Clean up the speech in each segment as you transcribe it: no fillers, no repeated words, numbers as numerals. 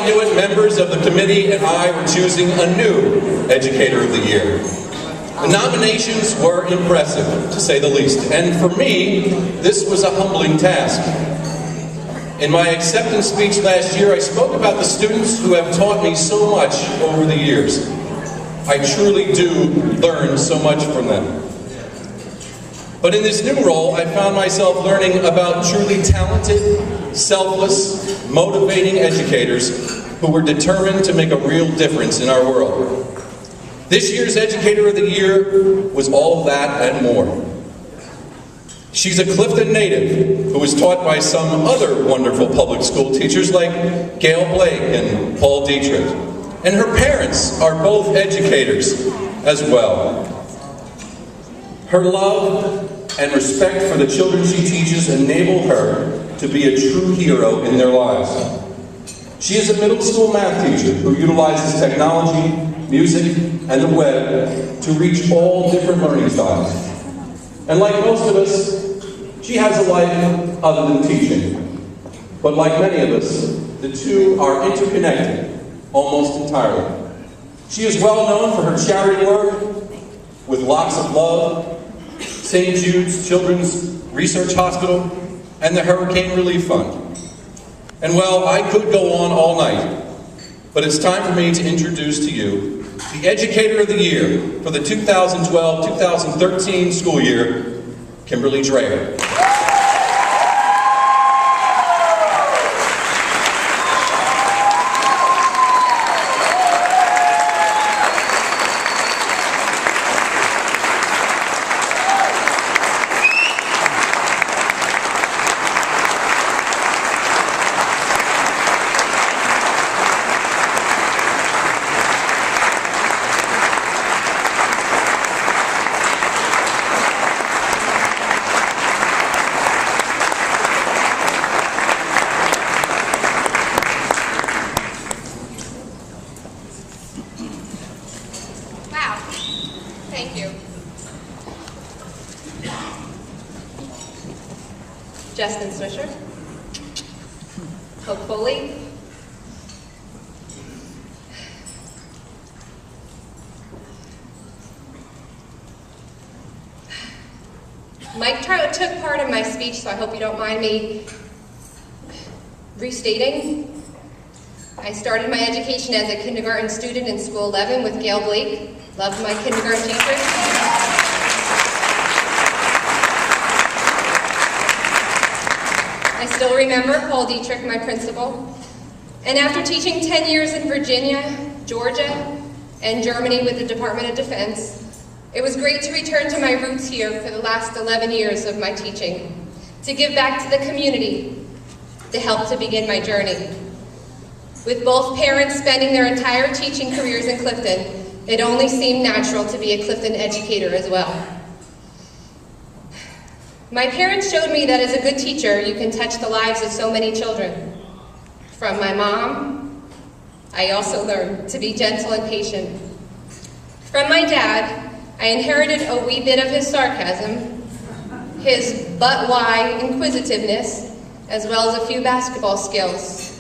knew it, members of the committee and I were choosing a new Educator of the Year. The nominations were impressive, to say the least, and for me, this was a humbling task. In my acceptance speech last year, I spoke about the students who have taught me so much over the years. I truly do learn so much from them. But in this new role, I found myself learning about truly talented, selfless, motivating educators who were determined to make a real difference in our world. This year's Educator of the Year was all that and more. She's a Clifton native who was taught by some other wonderful public school teachers like Gail Blake and Paul Dietrich. And her parents are both educators as well. Her love and respect for the children she teaches enable her to be a true hero in their lives. She is a middle school math teacher who utilizes technology, music, and the web to reach all different learning styles. And like most of us, she has a life other than teaching. But like many of us, the two are interconnected almost entirely. She is well known for her charity work with Lots of Love, St. Jude's Children's Research Hospital, and the Hurricane Relief Fund. And well, I could go on all night, but it's time for me to introduce to you the Educator of the Year for the 2012-2013 school year, Kimberly Dreher. Thank you. Justin Swisher. Hope Foley. Mike took part in my speech, so I hope you don't mind me restating. I started my education as a kindergarten student in School 11 with Gail Blake. Loved my kindergarten teachers. I still remember Paul Dietrich, my principal. And after teaching 10 years in Virginia, Georgia, and Germany with the Department of Defense, it was great to return to my roots here for the last 11 years of my teaching, to give back to the community, to help to begin my journey. With both parents spending their entire teaching careers in Clifton, it only seemed natural to be a Clifton educator as well. My parents showed me that as a good teacher, you can touch the lives of so many children. From my mom, I also learned to be gentle and patient. From my dad, I inherited a wee bit of his sarcasm, his but why inquisitiveness, as well as a few basketball skills.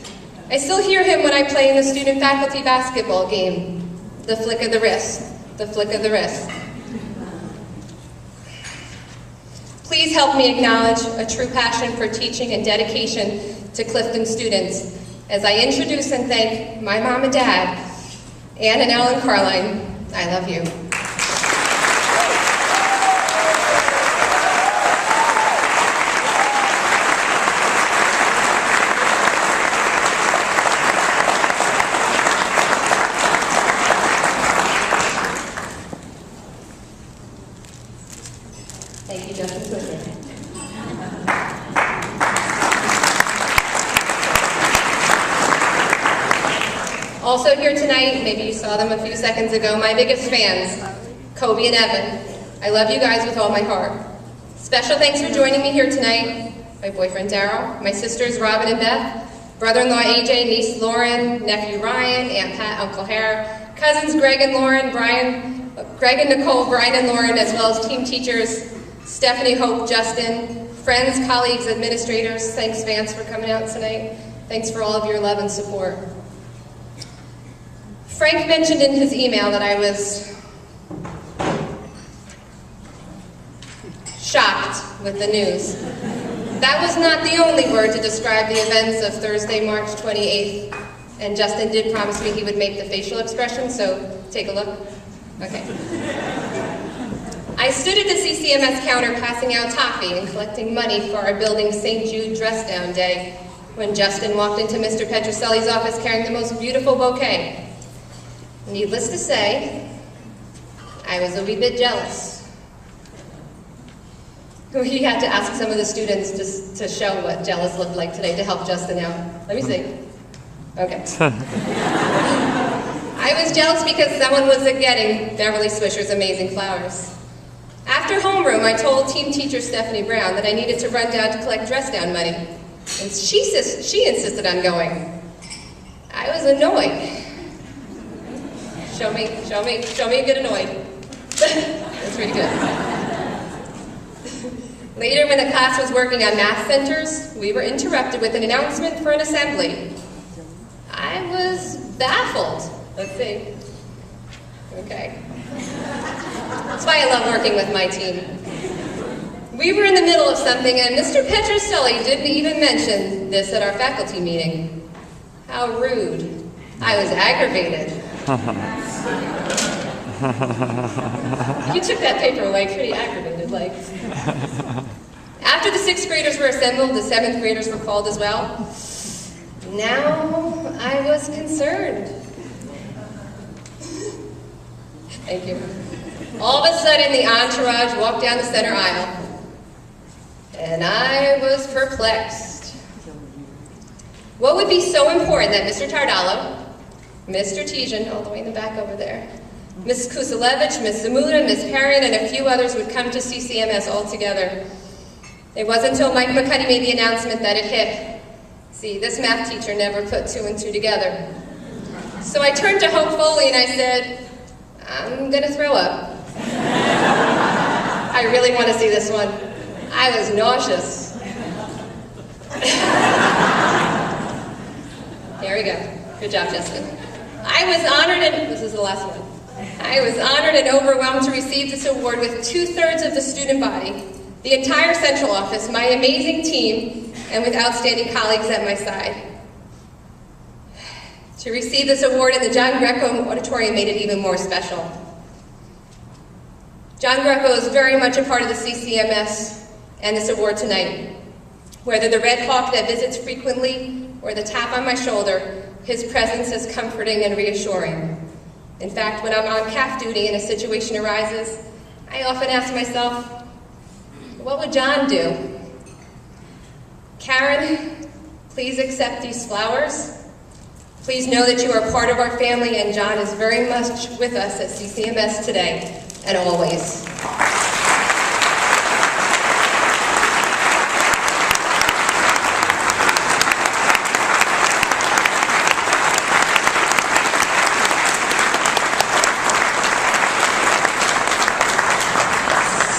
I still hear him when I play in the student-faculty basketball game. The flick of the wrist, the flick of the wrist. Please help me acknowledge a true passion for teaching and dedication to Clifton students as I introduce and thank my mom and dad, Ann and Ellen Carline. I love you. Thank you, Justin Swisher. Also here tonight, maybe you saw them a few seconds ago, my biggest fans, Kobe and Evan. I love you guys with all my heart. Special thanks for joining me here tonight. My boyfriend Daryl, my sisters Robin and Beth, brother-in-law AJ, niece Lauren, nephew Ryan, Aunt Pat, Uncle Hare, cousins Greg and Lauren, Greg and Nicole, Brian and Lauren, as well as team teachers, Stephanie, Hope, Justin, friends, colleagues, administrators. Thanks, Vance, for coming out tonight. Thanks for all of your love and support. Frank mentioned in his email that I was shocked with the news. That was not the only word to describe the events of Thursday, March 28th. And Justin did promise me he would make the facial expression, so take a look. Okay. I stood at the CCMS counter passing out toffee and collecting money for our building's St. Jude Dress Down Day when Justin walked into Mr. Petroselli's office carrying the most beautiful bouquet. Needless to say, I was a wee bit jealous. We had to ask some of the students to show what jealous looked like today to help Justin out. Let me see. Okay. I was jealous because someone was getting Beverly Swisher's amazing flowers. After homeroom, I told team teacher Stephanie Brown that I needed to run down to collect dress down money, and she insisted on going. I was annoyed. Show me a good annoyed. That's pretty good. Later, when the class was working on math centers, we were interrupted with an announcement for an assembly. I was baffled. Let's see. Okay. That's why I love working with my team. We were in the middle of something, and Mr. Petroselli didn't even mention this at our faculty meeting. How rude. I was aggravated. You took that paper away pretty aggravated, like. After the 6th graders were assembled, the 7th graders were called as well. Now I was concerned. Thank you. All of a sudden, the entourage walked down the center aisle, and I was perplexed. What would be so important that Mr. Tardallo, Mr. Tijan, all the way in the back over there, Ms. Kusalevich, Ms. Zamuda, Ms. Perrin, and a few others would come to CCMS all together? It wasn't until Mike McCuddy made the announcement that it hit. See, this math teacher never put 2 and 2 together. So I turned to Hope Foley and I said, I'm gonna throw up. I really want to see this one. I was nauseous. Here we go. Good job, Justin. I was honored, and this is the last one. I was honored and overwhelmed to receive this award with 2/3 of the student body, the entire central office, my amazing team, and with outstanding colleagues at my side. To receive this award in the John Greco Auditorium made it even more special. John Greco is very much a part of the CCMS and this award tonight. Whether the Red Hawk that visits frequently or the tap on my shoulder, his presence is comforting and reassuring. In fact, when I'm on CAF duty and a situation arises, I often ask myself, what would John do? Karen, please accept these flowers. Please know that you are part of our family, and John is very much with us at CCMS today and always.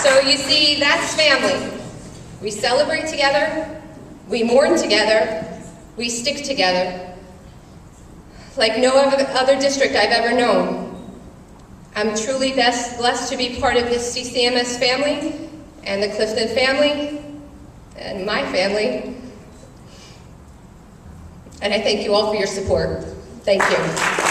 So you see, that's family. We celebrate together, we mourn together, we stick together. Like no other district I've ever known. I'm truly blessed to be part of this CCMS family, and the Clifton family, and my family. And I thank you all for your support. Thank you.